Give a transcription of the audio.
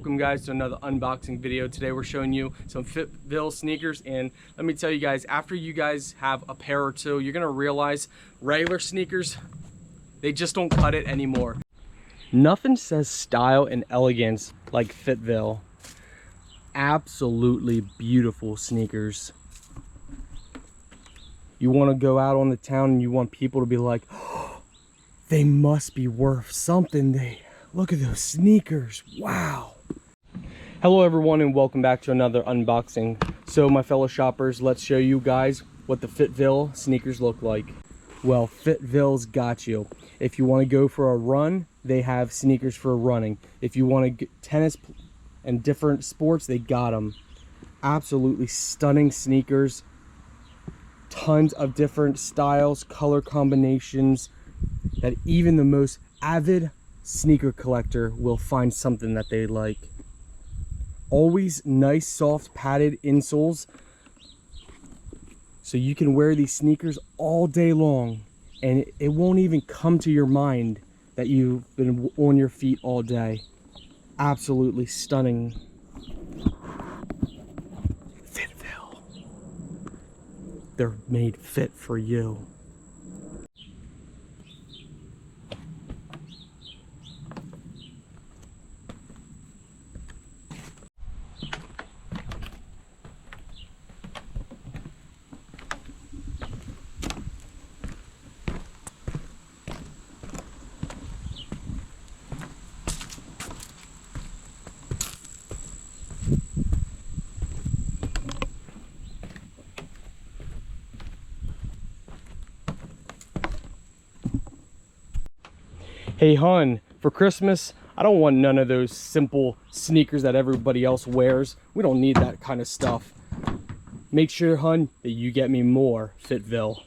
Welcome guys to another unboxing video. Today we're showing you some FitVille sneakers, and let me tell you guys, after you guys have a pair or two, you're gonna realize regular sneakers, they just don't cut it anymore. Nothing says style and elegance like FitVille. Absolutely beautiful sneakers. You want to go out on the town and you want people to be like, oh, they must be worth something. Look at those sneakers, wow. Hello everyone and welcome back to another unboxing. So my fellow shoppers, let's show you guys what the FitVille sneakers look like. Well, FitVille's got you. If you want to go for a run, they have sneakers for running. If you want to get tennis and different sports, they got them. Absolutely stunning sneakers. Tons of different styles, color combinations that even the most avid sneaker collector will find something that they like. Always nice soft padded insoles, so you can wear these sneakers all day long and it won't even come to your mind that you've been on your feet all day. Absolutely stunning. FitVille, they're made fit for you. Hey hun, for Christmas, I don't want none of those simple sneakers that everybody else wears. We don't need that kind of stuff. Make sure, hun, that you get me more FitVille.